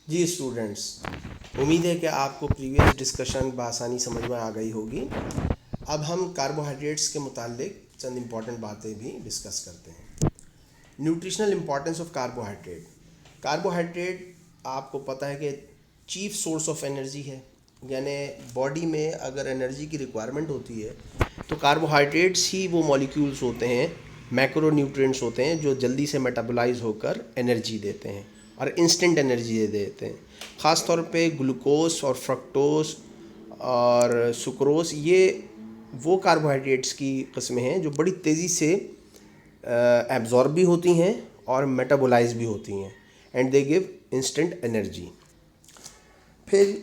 جی students, امید ہے کہ آپ کو پریویس ڈسکشن بآسانی سمجھ میں آ گئی ہوگی۔ اب ہم کاربوہائیڈریٹس کے متعلق چند امپورٹنٹ باتیں بھی ڈسکس کرتے ہیں۔ Nutritional importance of carbohydrate. Carbohydrate آپ کو پتہ ہے کہ چیف سورس آف انرجی ہے، یعنی باڈی میں اگر انرجی کی ریکوائرمنٹ ہوتی ہے تو کاربوہائیڈریٹس ہی وہ مالیکیولس ہوتے ہیں، میکرو نیوٹرینٹس ہوتے ہیں جو جلدی سے میٹابولائز ہو کر انرجی دیتے ہیں اور انسٹنٹ انرجی دے دیتے ہیں۔ خاص طور پہ گلوکوز اور فرکٹوز اور سکروز، یہ وہ کاربوہائیڈریٹس کی قسمیں ہیں جو بڑی تیزی سے ایبزارب بھی ہوتی ہیں اور میٹابولائز بھی ہوتی ہیں، and they give instant energy. پھر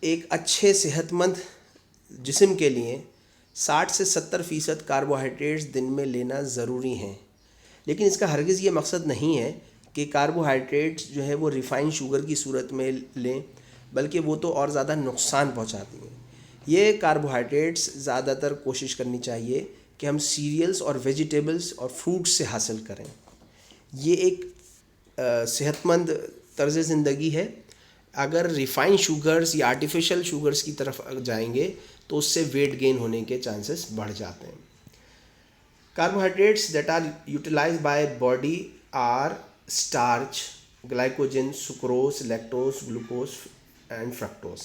ایک اچھے صحت مند جسم کے لیے 60 سے 70% کاربوہائیڈریٹس دن میں لینا ضروری ہیں، لیکن اس کا ہرگز یہ مقصد نہیں ہے کہ کاربوہائیڈریٹس جو ہے وہ ریفائنڈ شوگر کی صورت میں لیں، بلکہ وہ تو اور زیادہ نقصان پہنچاتی ہیں۔ یہ کاربوہائیڈریٹس زیادہ تر کوشش کرنی چاہیے کہ ہم سیریلز اور ویجیٹیبلز اور فروٹس سے حاصل کریں۔ یہ ایک صحت مند طرز زندگی ہے۔ اگر ریفائنڈ شوگرز یا آرٹیفیشل شوگرز کی طرف جائیں گے تو اس سے ویٹ گین ہونے کے چانسز بڑھ جاتے ہیں۔ Carbohydrates that are utilized by body are starch, glycogen, sucrose, lactose, glucose and fructose.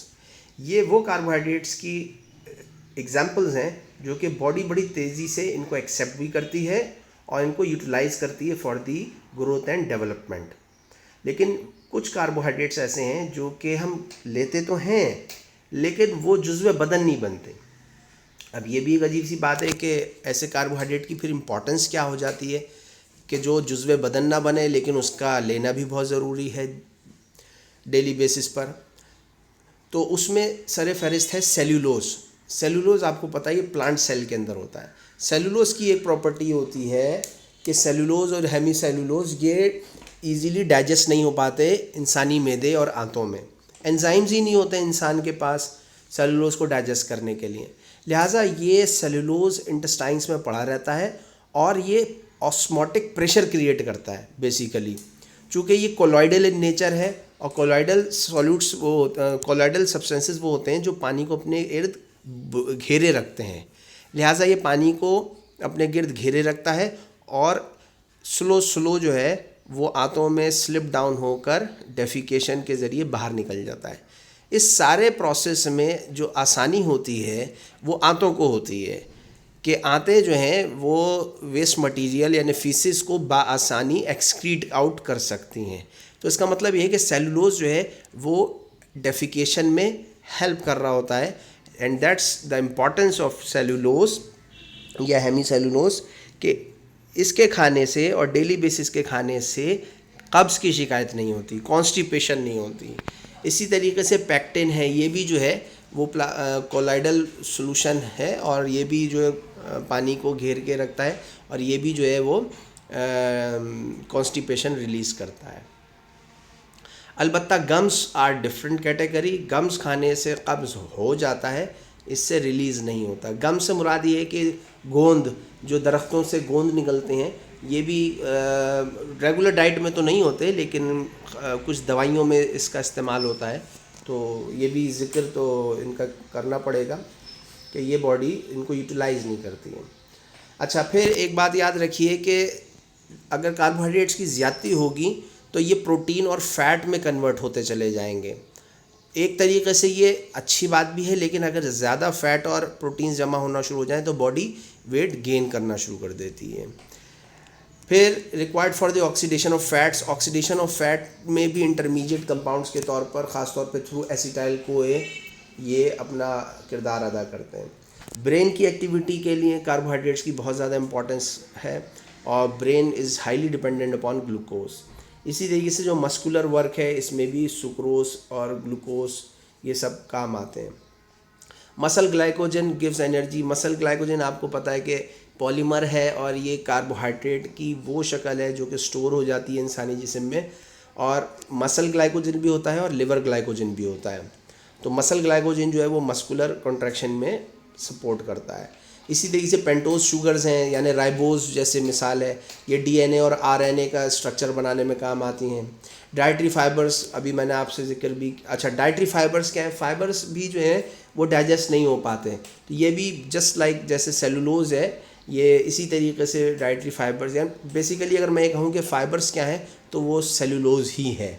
یہ وہ کاربوہائیڈریٹس کی ایگزامپلز ہیں جو کہ باڈی بڑی تیزی سے ان کو ایکسیپٹ بھی کرتی ہے اور ان کو یوٹیلائز کرتی ہے for the growth and development. لیکن کچھ کاربوہائیڈریٹس ایسے ہیں جو کہ ہم لیتے تو ہیں لیکن وہ جزو بدن نہیں بنتے۔ اب یہ بھی ایک عجیب سی بات ہے کہ ایسے کاربوہائیڈریٹ کی پھر امپورٹنس کیا ہو جاتی ہے کہ جو جزو بدن نہ بنے لیکن اس کا لینا بھی بہت ضروری ہے ڈیلی بیسس پر۔ تو اس میں سر فہرست ہے سیلولوز۔ سیلولوز آپ کو پتہ ہے یہ پلانٹ سیل کے اندر ہوتا ہے۔ سیلولوز کی ایک پراپرٹی ہوتی ہے کہ سیلولوز اور ہیمی سیلولوز یہ ایزیلی ڈائجسٹ نہیں ہو پاتے انسانی معدے اور آنتوں میں، انزائمز ہی نہیں ہوتے انسان کے پاس سیلولوز کو ڈائجسٹ کرنے کے لیے، لہٰذا یہ سیلولوز انٹسٹائنس میں پڑا رہتا ہے اور یہ آسموٹک پریشر کریٹ کرتا ہے بیسیکلی، چونکہ یہ کولوئیڈل ان نیچر ہے اور کولوئیڈل سالوٹس کولوئیڈل سبسٹینسز وہ ہوتے ہیں جو پانی کو اپنے ارد گھیرے رکھتے ہیں، لہٰذا یہ پانی کو اپنے گرد گھیرے رکھتا ہے اور سلو جو ہے وہ آنتوں میں سلپ ڈاؤن ہو کر ڈیفیکیشن کے ذریعے باہر نکل جاتا ہے۔ اس سارے پروسیس میں جو آسانی ہوتی ہے وہ آنتوں کو ہوتی ہے کہ آنتیں جو ہیں وہ ویسٹ مٹیریل یعنی فیسس کو بآسانی ایکسکریٹ آؤٹ کر سکتی ہیں۔ تو اس کا مطلب یہ ہے کہ سیلولوز جو ہے وہ ڈیفیکیشن میں ہیلپ کر رہا ہوتا ہے، and that's the importance of cellulose یا ہیمی سیلولوز، کہ اس کے کھانے سے اور ڈیلی بیسس کے کھانے سے قبض کی شکایت نہیں ہوتی، کانسٹیپیشن نہیں ہوتی۔ اسی طریقے سے پیکٹن ہے، یہ بھی جو ہے وہ کولائڈل سولوشن ہے اور یہ بھی جو ہے پانی کو گھیر کے رکھتا ہے اور یہ بھی جو ہے وہ کانسٹیپیشن ریلیز کرتا ہے۔ البتہ gums are different category. Gums کھانے سے قبض ہو جاتا ہے، اس سے ریلیز نہیں ہوتا۔ گم سے مراد یہ ہے کہ گوند، جو درختوں سے گوند نکلتے ہیں، یہ بھی ریگولر ڈائٹ میں تو نہیں ہوتے لیکن کچھ دوائیوں میں اس کا استعمال ہوتا ہے، تو یہ بھی ذکر تو ان کا کرنا پڑے گا کہ یہ باڈی ان کو یوٹیلائز نہیں کرتی ہے۔ اچھا، پھر ایک بات یاد رکھیے کہ اگر کاربوہائیڈریٹس کی زیادتی ہوگی تو یہ پروٹین اور فیٹ میں کنورٹ ہوتے چلے جائیں گے۔ ایک طریقے سے یہ اچھی بات بھی ہے، لیکن اگر زیادہ فیٹ اور پروٹینز جمع ہونا شروع ہو جائیں تو باڈی ویٹ گین کرنا شروع کر دیتی ہے۔ پھر required for the oxidation of fats. Oxidation of fat میں بھی انٹرمیڈیٹ کمپاؤنڈس کے طور پر خاص طور پہ تھرو ایسیٹائل کو یہ اپنا کردار ادا کرتے ہیں۔ برین کی ایکٹیویٹی کے لیے کاربوہائیڈریٹس کی بہت زیادہ امپورٹنس ہے اور brain is highly dependent upon glucose. اسی طریقے سے جو مسکولر ورک ہے اس میں بھی سکروز اور گلوکوز یہ سب کام آتے ہیں۔ مسل گلائکوجن گیوز انرجی۔ مسل گلائکوجن آپ کو پتہ ہے کہ پالیمر ہے اور یہ کاربوہائیڈریٹ کی وہ شکل ہے جو کہ سٹور ہو جاتی ہے انسانی جسم میں، اور مسل گلائکوجن بھی ہوتا ہے اور لیور گلائکوجن بھی ہوتا ہے۔ تو مسل گلائکوجن جو ہے وہ مسکولر کنٹریکشن میں سپورٹ کرتا ہے۔ اسی طریقے سے پینٹوز شوگرز ہیں یعنی رائبوز جیسے مثال ہے، یہ ڈی این اے اور آر این اے کا اسٹرکچر بنانے میں کام آتی ہیں. ڈائٹری فائبرز ابھی میں نے آپ سے ذکر بھی، اچھا ڈائٹری فائبرز کیا ہیں؟ فائبرز بھی جو ہیں وہ ڈائجسٹ نہیں ہو پاتے، تو یہ بھی جسٹ لائک جیسے سیلولوز ہے، یہ اسی طریقے سے ڈائٹری فائبرز ہیں. بیسیکلی اگر میں یہ کہوں کہ فائبرز کیا ہیں تو وہ سیلولوز ہی ہے.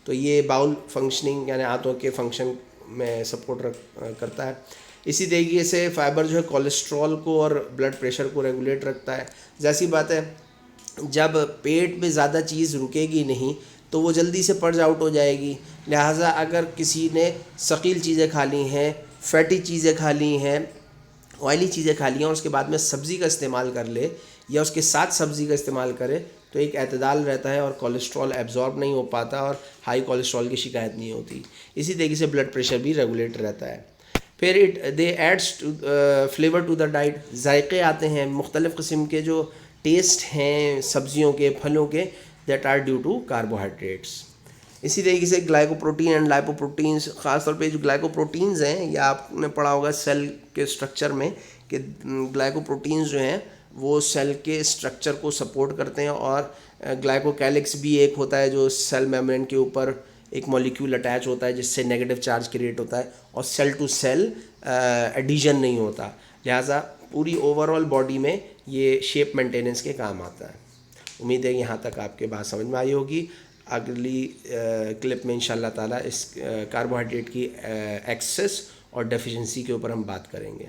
تو یہ باؤل فنکشننگ یعنی آنتوں کے فنکشن میں سپورٹ کرتا ہے. اسی طریقے سے فائبر جو ہے کولیسٹرول کو اور بلڈ پریشر کو ریگولیٹ رکھتا ہے. ظاہر سی بات ہے جب پیٹ میں زیادہ چیز رکے گی نہیں تو وہ جلدی سے پرج آؤٹ ہو جائے گی. لہٰذا اگر کسی نے ثقیل چیزیں کھا لی ہیں، فیٹی چیزیں کھا لی ہیں، آئلی چیزیں کھا لی ہیں اور اس کے بعد میں سبزی کا استعمال کر لے یا اس کے ساتھ سبزی کا استعمال کرے تو ایک اعتدال رہتا ہے اور کولیسٹرول ایبزارب نہیں ہو پاتا اور ہائی کولیسٹرول کی شکایت نہیں ہوتی. اسی طریقے سے بلڈ پریشر بھی ریگولیٹ رہتا ہے. پھر they adds flavour to the diet, ذائقے آتے ہیں مختلف قسم کے جو ٹیسٹ ہیں سبزیوں کے پھلوں کے، that are due to carbohydrates. اسی طریقے سے گلائکوپروٹین اینڈ لائپوپروٹینس، خاص طور پہ جو گلائکوپروٹینز ہیں یا آپ نے پڑھا ہوگا سیل کے اسٹرکچر میں کہ گلائکوپروٹینز جو ہیں وہ سیل کے اسٹرکچر کو سپورٹ کرتے ہیں، اور گلائکوکیلکس بھی ایک ہوتا ہے جو سیل میمبرین کے اوپر ایک مولیکیول اٹیچ ہوتا ہے جس سے نیگیٹو چارج کریٹ ہوتا ہے اور سیل ٹو سیل ایڈیژن نہیں ہوتا. لہٰذا پوری اوور آل باڈی میں یہ شیپ مینٹیننس کے کام آتا ہے. امید ہے کہ یہاں تک آپ کے بات سمجھ میں آئی ہوگی. اگلی کلپ میں انشاءاللہ تعالیٰ اس کاربوہائیڈریٹ کی ایکسس اور ڈیفیشنسی کے اوپر ہم بات کریں گے.